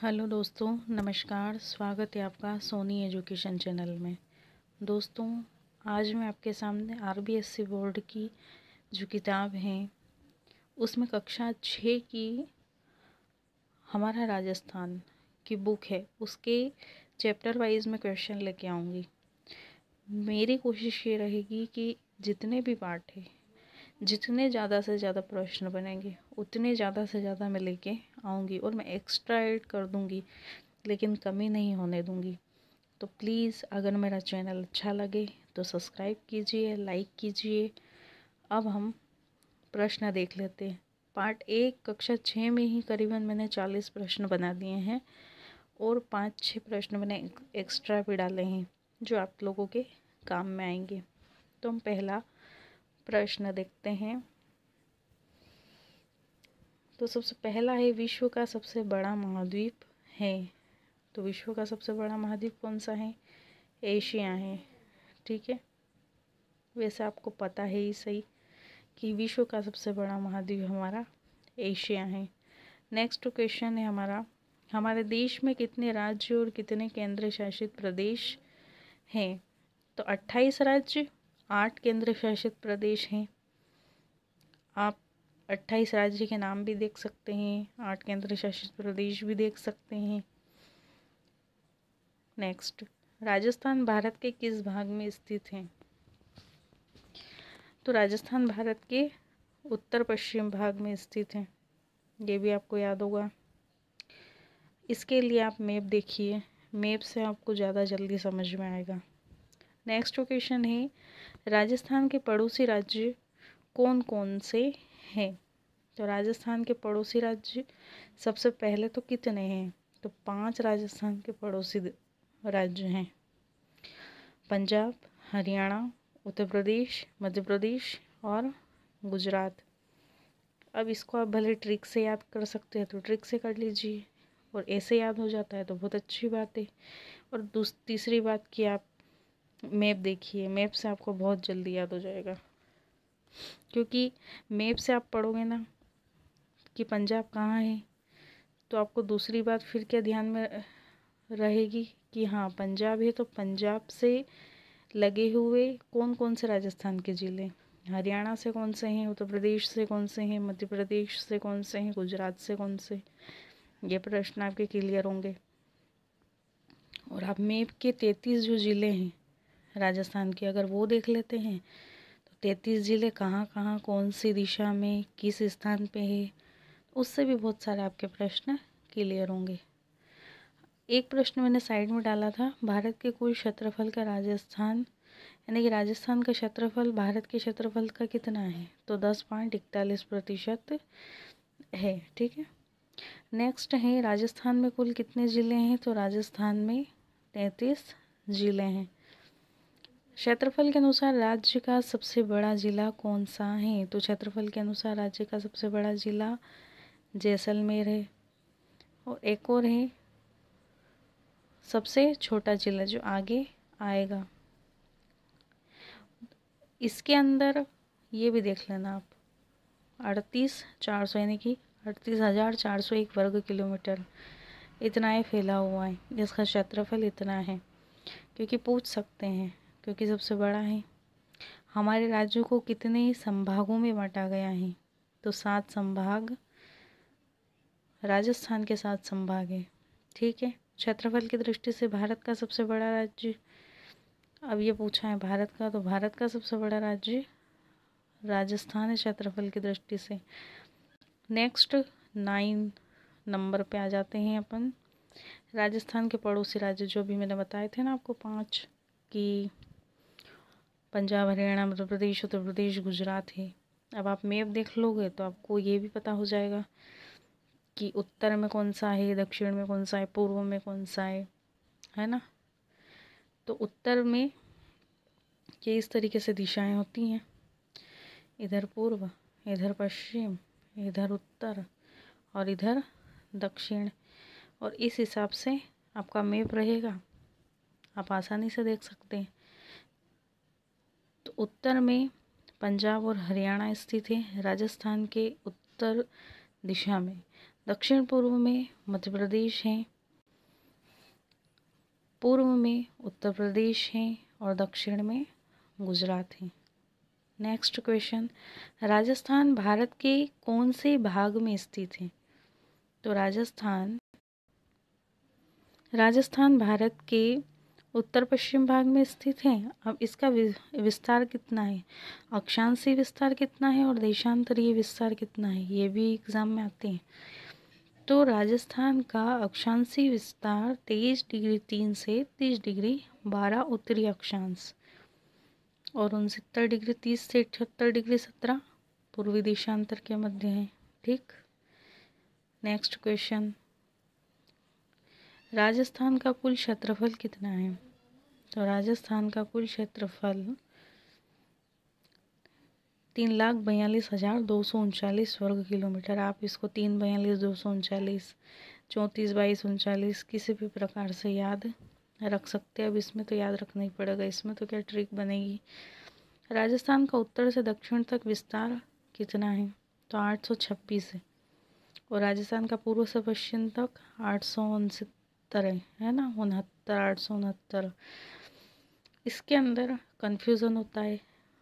Hello दोस्तों, नमस्कार। स्वागत है आपका सोनी एजुकेशन चैनल में। दोस्तों, आज मैं आपके सामने आरबीएससी बोर्ड की जो किताब है उसमें कक्षा 6 की हमारा राजस्थान की बुक है, उसके चैप्टर वाइज में क्वेश्चन लेके आऊँगी। मेरी कोशिश ये रहेगी कि जितने भी पार्ट है, जितने ज़्यादा से ज़्यादा प्रश्न बनेंगे उतने ज़्यादा से ज़्यादा मैं लेके आऊँगी और मैं एक्स्ट्रा ऐड कर दूँगी, लेकिन कमी नहीं होने दूँगी। तो प्लीज़ अगर मेरा चैनल अच्छा लगे तो सब्सक्राइब कीजिए, लाइक कीजिए। अब हम प्रश्न देख लेते हैं। पार्ट 1 कक्षा 6 में ही करीबन मैंने 40 प्रश्न बना दिए हैं और 5-6 प्रश्न मैंने एक्स्ट्रा भी डाले हैं जो आप लोगों के काम में आएंगे। तो हम पहला प्रश्न देखते हैं। तो सबसे पहला है, विश्व का सबसे बड़ा महाद्वीप है। तो विश्व का सबसे बड़ा महाद्वीप कौन सा है? एशिया है। ठीक है, वैसे आपको पता है ही सही कि विश्व का सबसे बड़ा महाद्वीप हमारा एशिया है। नेक्स्ट क्वेश्चन है हमारे देश में कितने राज्य और कितने केंद्र शासित प्रदेश हैं? तो 28 राज्य, 8 केंद्र शासित प्रदेश हैं। आप 28 राज्य के नाम भी देख सकते हैं, 8 केंद्र शासित प्रदेश भी देख सकते हैं। नेक्स्ट, राजस्थान भारत के किस भाग में स्थित है? तो राजस्थान भारत के उत्तर पश्चिम भाग में स्थित है, ये भी आपको याद होगा। इसके लिए आप मैप देखिए, मैप से आपको ज़्यादा जल्दी समझ में आएगा। नेक्स्ट क्वेश्चन है, राजस्थान के पड़ोसी राज्य कौन कौन से हैं? तो राजस्थान के पड़ोसी राज्य सबसे पहले तो कितने हैं? तो 5 राजस्थान के पड़ोसी राज्य हैं। पंजाब, हरियाणा, उत्तर प्रदेश, मध्य प्रदेश और गुजरात। अब इसको आप भले ट्रिक से याद कर सकते हैं तो ट्रिक से कर लीजिए, और ऐसे याद हो जाता है तो बहुत अच्छी बात है। और तीसरी बात कि आप मैप देखिए, मैप से आपको बहुत जल्दी याद हो जाएगा, क्योंकि मैप से आप पढ़ोगे ना कि पंजाब कहाँ है, तो आपको दूसरी बात फिर क्या ध्यान में रहेगी कि हाँ पंजाब है, तो पंजाब से लगे हुए कौन कौन से राजस्थान के ज़िले, हरियाणा से कौन से हैं, उत्तर प्रदेश से कौन से हैं, मध्य प्रदेश से कौन से हैं, गुजरात से कौन से, ये प्रश्न आपके क्लियर होंगे। और आप मैप के 33 जो ज़िले हैं राजस्थान के, अगर वो देख लेते हैं तो 33 ज़िले कहाँ कहाँ कौन सी दिशा में किस स्थान पे है, उससे भी बहुत सारे आपके प्रश्न क्लियर होंगे। एक प्रश्न मैंने साइड में डाला था, भारत के कुल क्षेत्रफल का राजस्थान यानी कि राजस्थान का क्षेत्रफल भारत के क्षेत्रफल का कितना है? तो 10.41% है। ठीक है, नेक्स्ट है, राजस्थान में कुल कितने ज़िले हैं? तो राजस्थान में 33 ज़िले हैं। क्षेत्रफल के अनुसार राज्य का सबसे बड़ा ज़िला कौन सा है? तो क्षेत्रफल के अनुसार राज्य का सबसे बड़ा ज़िला जैसलमेर है। और एक और है सबसे छोटा ज़िला जो आगे आएगा। इसके अंदर ये भी देख लेना आप, 38,400 यानी कि 38,401 वर्ग किलोमीटर इतना ही फैला हुआ है, जिसका क्षेत्रफल इतना है। क्योंकि पूछ सकते हैं, क्योंकि सबसे बड़ा है। हमारे राज्यों को कितने संभागों में बांटा गया है? तो 7 संभाग, राजस्थान के 7 संभाग है। ठीक है, क्षेत्रफल की दृष्टि से भारत का सबसे बड़ा राज्य, अब ये पूछा है भारत का, तो भारत का सबसे बड़ा राज्य राजस्थान है क्षेत्रफल की दृष्टि से। नेक्स्ट 9 नंबर पे आ जाते हैं अपन, राजस्थान के पड़ोसी राज्य जो भी मैंने बताए थे ना आपको 5 कि पंजाब, हरियाणा, मध्य प्रदेश, उत्तर प्रदेश, गुजरात है। अब आप मैप देख लोगे तो आपको ये भी पता हो जाएगा कि उत्तर में कौन सा है, दक्षिण में कौन सा है, पूर्व में कौन सा है ना। तो उत्तर में ये इस तरीके से दिशाएं होती हैं, इधर पूर्व, इधर पश्चिम, इधर उत्तर और इधर दक्षिण। और इस हिसाब से आपका मैप रहेगा, आप आसानी से देख सकते हैं। तो उत्तर में पंजाब और हरियाणा स्थित है, राजस्थान के उत्तर दिशा में। दक्षिण पूर्व में मध्य प्रदेश है, पूर्व में उत्तर प्रदेश है और दक्षिण में गुजरात है। नेक्स्ट क्वेश्चन, राजस्थान भारत के कौन से भाग में स्थित है? तो राजस्थान भारत के उत्तर पश्चिम भाग में स्थित है। अब इसका विस्तार कितना है, अक्षांशीय विस्तार कितना है और देशांतरीय विस्तार कितना है, ये भी एग्जाम में आते हैं। तो राजस्थान का अक्षांशीय विस्तार 23 डिग्री 3 से 30 डिग्री 12 उत्तरी अक्षांश और 69 डिग्री 30 से 78 डिग्री 17 पूर्वी देशांतर के मध्य है। ठीक। नेक्स्ट क्वेश्चन, राजस्थान का कुल क्षेत्रफल कितना है? तो राजस्थान का कुल क्षेत्रफल 3,42,239 वर्ग किलोमीटर। आप इसको 3,42,239, 34,22,39 किसी भी प्रकार से याद रख सकते हैं। अब इसमें तो याद रखना ही पड़ेगा, इसमें तो क्या ट्रिक बनेगी। राजस्थान का उत्तर से दक्षिण तक विस्तार कितना है? तो 826 है और राजस्थान का पूर्व से पश्चिम तक 869 है ना, 69, 869। इसके अंदर कन्फ्यूज़न होता है,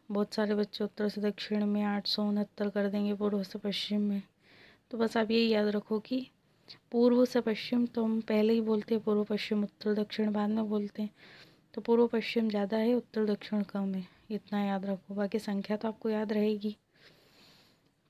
बहुत सारे बच्चे उत्तर से दक्षिण में 869 कर देंगे, पूर्व से पश्चिम में। तो बस आप यही याद रखो कि पूर्व से पश्चिम तो हम पहले ही बोलते हैं, पूर्व पश्चिम उत्तर दक्षिण बाद में बोलते हैं। तो पूर्व पश्चिम ज़्यादा है, उत्तर दक्षिण कम है, इतना याद रखो। बाकी संख्या तो आपको याद रहेगी।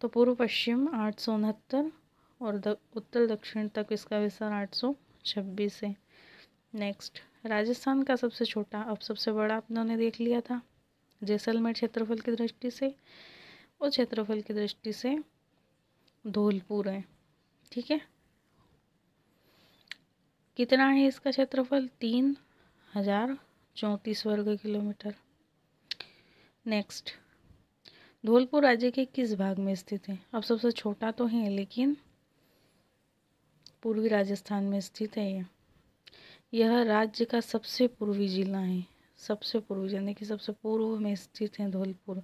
तो पूर्व पश्चिम 869 और उत्तर दक्षिण तक इसका विस्तार 826 है। नेक्स्ट, राजस्थान का सबसे छोटा, अब सबसे बड़ा आपने देख लिया था, जैसलमेर क्षेत्रफल की दृष्टि से और क्षेत्रफल की दृष्टि से धौलपुर है। ठीक है, कितना है इसका क्षेत्रफल? 3,034 वर्ग किलोमीटर। नेक्स्ट, धौलपुर राज्य के किस भाग में स्थित है? अब सबसे छोटा तो है लेकिन पूर्वी राजस्थान में स्थित है। यह राज्य का सबसे पूर्वी जिला है, सबसे पूर्वी यानी कि सबसे पूर्व में स्थित है धौलपुर।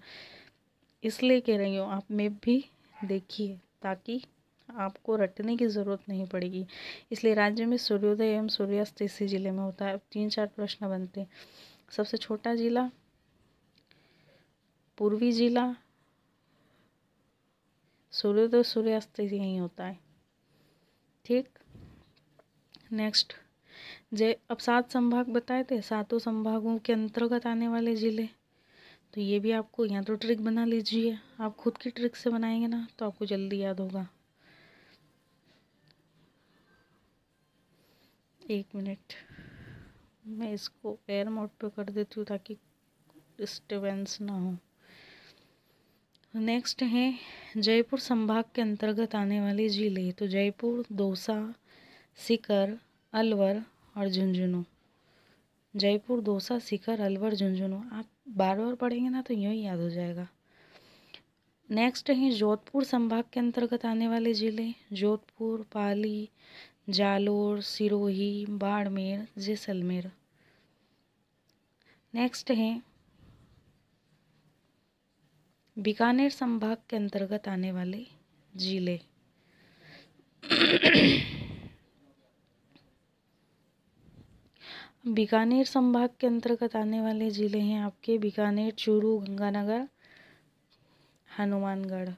इसलिए कह रही हूँ आप मैप भी देखिए ताकि आपको रटने की ज़रूरत नहीं पड़ेगी। इसलिए राज्य में सूर्योदय एवं सूर्यास्त इसी जिले में होता है। 3-4 प्रश्न बनते हैं। सबसे छोटा जिला, पूर्वी जिला, सूर्योदय सूर्यास्त यहीं होता है। ठीक। नेक्स्ट, अब 7 संभाग बताए थे, 7 संभागों के अंतर्गत आने वाले जिले। तो ये भी आपको यहाँ तो ट्रिक बना लीजिए, आप खुद की ट्रिक से बनाएंगे ना तो आपको जल्दी याद होगा। 1 मिनट, मैं इसको एयर मोड पे कर देती हूँ ताकि डिस्टर्बेंस ना हो। नेक्स्ट है जयपुर संभाग के अंतर्गत आने वाले जिले। तो जयपुर, दौसा, सीकर, अलवर और झुंझुनू। जयपुर, दौसा, सीकर, अलवर, झुंझुनू। आप बार बार पढ़ेंगे ना तो यूँ ही याद हो जाएगा। नेक्स्ट है जोधपुर संभाग के अंतर्गत आने वाले जिले। जोधपुर, पाली, जालोर, सिरोही, बाड़मेर, जैसलमेर। नेक्स्ट है बीकानेर संभाग के अंतर्गत आने वाले जिले। बीकानेर संभाग के अंतर्गत आने वाले जिले हैं आपके बीकानेर, चूरू, गंगानगर, हनुमानगढ़।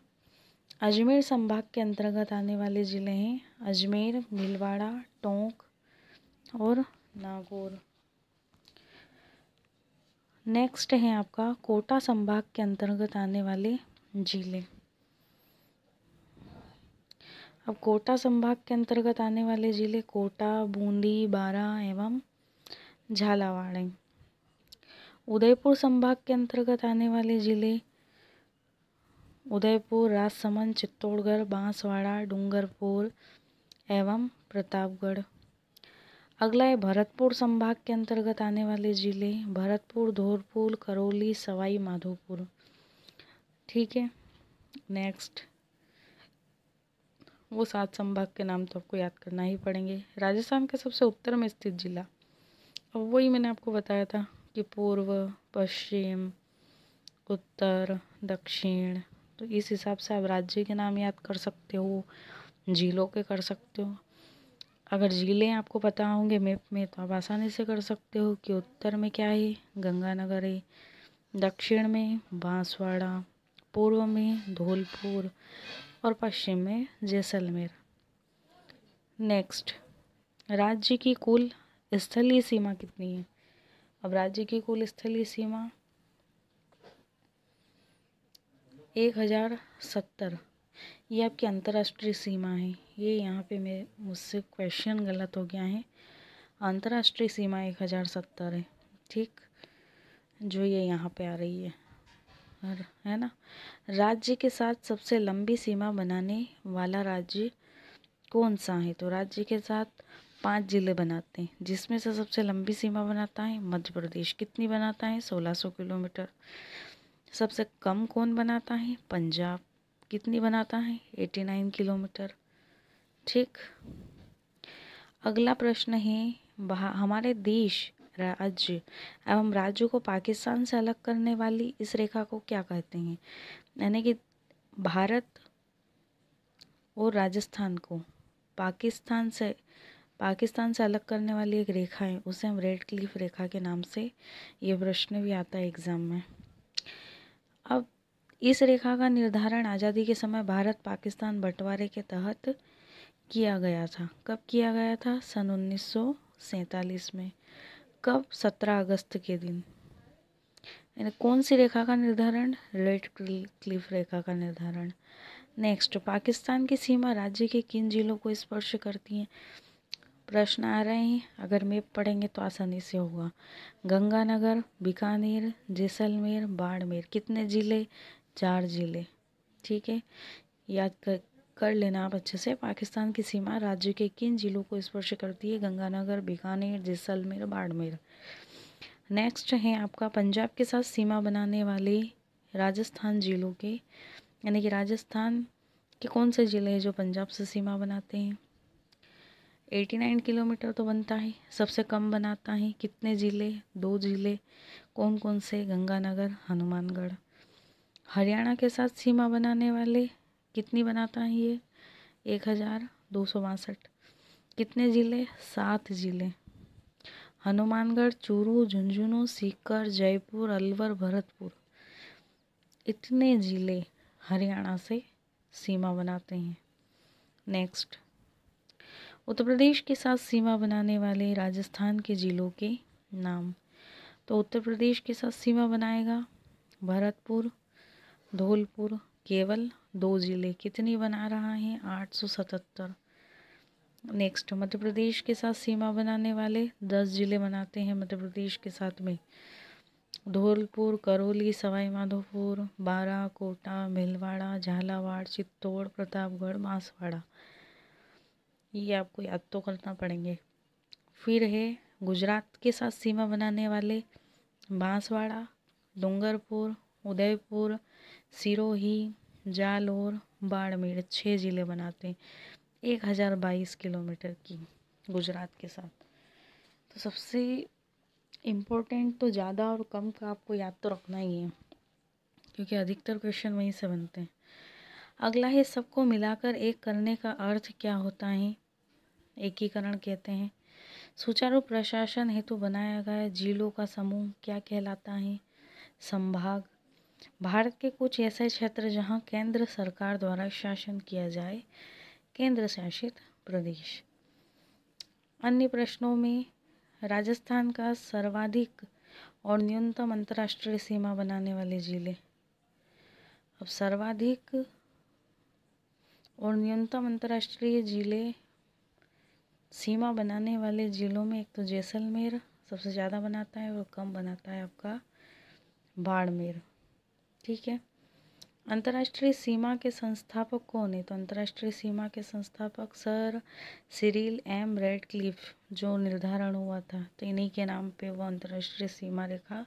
अजमेर संभाग के अंतर्गत आने वाले जिले हैं अजमेर, भीलवाड़ा, टोंक और नागौर। नेक्स्ट है आपका कोटा संभाग के अंतर्गत आने वाले जिले। अब कोटा संभाग के अंतर्गत आने वाले जिले कोटा, बूंदी, बारा एवं झालावाड़ हैं। उदयपुर संभाग के अंतर्गत आने वाले जिले उदयपुर, राजसमंद, चित्तौड़गढ़, बांसवाड़ा, डूंगरपुर एवं प्रतापगढ़। अगला है भरतपुर संभाग के अंतर्गत आने वाले जिले भरतपुर, धौलपुर, करौली, सवाई माधोपुर। ठीक है। नेक्स्ट, वो 7 संभाग के नाम तो आपको याद करना ही पड़ेंगे। राजस्थान के सबसे उत्तर में स्थित जिला, अब वही मैंने आपको बताया था कि पूर्व, पश्चिम, उत्तर, दक्षिण। तो इस हिसाब से आप राज्य के नाम याद कर सकते हो, जिलों के कर सकते हो। अगर जिले आपको पता होंगे मैप में तो आप आसानी से कर सकते हो कि उत्तर में क्या है, गंगानगर है, दक्षिण में बांसवाड़ा, पूर्व में धौलपुर और पश्चिम में जैसलमेर। नेक्स्ट, राज्य की कुल स्थलीय सीमा कितनी है? अब राज्य की कुल स्थलीय सीमा 1070, ये आपकी अंतर्राष्ट्रीय सीमा है। ये यहाँ पे मुझसे क्वेश्चन गलत हो गया है। अंतर्राष्ट्रीय सीमा 1070 है, ठीक, जो ये यहाँ पे आ रही है ना। राज्य के साथ सबसे लंबी सीमा बनाने वाला राज्य कौन सा है? तो राज्य के साथ 5 जिले बनाते हैं, जिसमें से सबसे लंबी सीमा बनाता है मध्य प्रदेश। कितनी बनाता है? 1600 किलोमीटर। सबसे कम कौन बनाता है? पंजाब। कितनी बनाता है? 89 किलोमीटर। ठीक, अगला प्रश्न है, हमारे देश, राज्य एवं राज्यों को पाकिस्तान से अलग करने वाली इस रेखा को क्या कहते हैं? यानी कि भारत और राजस्थान को पाकिस्तान से अलग करने वाली एक रेखा है, उसे हम रेड क्लिफ रेखा के नाम से, ये प्रश्न भी आता है एग्जाम में। अब इस रेखा का निर्धारण आज़ादी के समय भारत पाकिस्तान बंटवारे के तहत किया गया था। कब किया गया था? सन 1947 में। कब? 17 अगस्त के दिन। कौन सी रेखा का निर्धारण? रेड क्लिफ रेखा का निर्धारण। नेक्स्ट, पाकिस्तान की सीमा राज्य के किन जिलों को स्पर्श करती है? प्रश्न आ रहे हैं, अगर मैप पढ़ेंगे तो आसानी से होगा। गंगानगर, बीकानेर, जैसलमेर, बाड़मेर। कितने जिले? 4 जिले। ठीक है, याद कर लेना आप अच्छे से। पाकिस्तान की सीमा राज्य के किन जिलों को स्पर्श करती है? गंगानगर, बीकानेर, जैसलमेर, बाड़मेर। नेक्स्ट है आपका, पंजाब के साथ सीमा बनाने वाले राजस्थान जिलों के, यानी कि राजस्थान के कौन से जिले हैं जो पंजाब से सीमा बनाते हैं? 89 किलोमीटर तो बनता है। सबसे कम बनाता है कितने जिले? 2 जिले। कौन कौन से? गंगानगर, हनुमानगढ़। हरियाणा के साथ सीमा बनाने वाले कितनी बनाता है ये? 1262। कितने जिले? 7 जिले। हनुमानगढ़, चूरू, झुंझुनू, सीकर, जयपुर, अलवर, भरतपुर, इतने जिले हरियाणा से सीमा बनाते हैं। नेक्स्ट, उत्तर प्रदेश के साथ सीमा बनाने वाले राजस्थान के जिलों के नाम। तो उत्तर प्रदेश के साथ सीमा बनाएगा भरतपुर, धौलपुर, केवल 2 जिले। कितनी बना रहा है? 877। नेक्स्ट, मध्य प्रदेश के साथ सीमा बनाने वाले 10 जिले बनाते हैं मध्य प्रदेश के साथ में। धौलपुर, करौली, सवाई माधोपुर, बारा, कोटा, भीलवाड़ा, झालावाड़, चित्तौड़, प्रतापगढ़, बांसवाड़ा। ये आपको याद तो करना पड़ेंगे। फिर है गुजरात के साथ सीमा बनाने वाले बांसवाड़ा, डूंगरपुर, उदयपुर, सिरोही, जालोर, बाड़मेर। 6 जिले बनाते हैं 1022 किलोमीटर की गुजरात के साथ। तो सबसे इम्पोर्टेंट तो ज़्यादा और कम का आपको याद तो रखना ही है, क्योंकि अधिकतर क्वेश्चन वहीं से बनते हैं। अगला है, सबको मिलाकर एक करने का अर्थ क्या होता है? एकीकरण कहते हैं। सुचारू प्रशासन हेतु बनाया गया जिलों का समूह क्या कहलाता है? संभाग। भारत के कुछ ऐसे क्षेत्र जहां केंद्र सरकार द्वारा शासन किया जाए, केंद्र शासित प्रदेश। अन्य प्रश्नों में राजस्थान का सर्वाधिक और न्यूनतम अंतर्राष्ट्रीय सीमा बनाने वाले जिले। अब सर्वाधिक और न्यूनतम अंतर्राष्ट्रीय जिले सीमा बनाने वाले जिलों में एक तो जैसलमेर सबसे ज़्यादा बनाता है और कम बनाता है आपका बाड़मेर। ठीक है, अंतर्राष्ट्रीय सीमा के संस्थापक कौन है? तो अंतर्राष्ट्रीय सीमा के संस्थापक सर सिरिल एम रेडक्लिफ, जो निर्धारण हुआ था, तो इन्हीं के नाम पे वो अंतर्राष्ट्रीय सीमा रेखा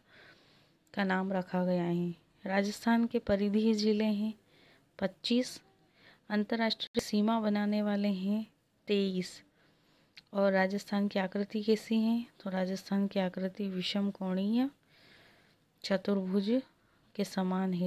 का नाम रखा गया है। राजस्थान के परिधीय जिले हैं 25, अंतर्राष्ट्रीय सीमा बनाने वाले हैं 23। और राजस्थान की आकृति कैसी है? तो राजस्थान की आकृति विषम कोणीय चतुर्भुज के समान है।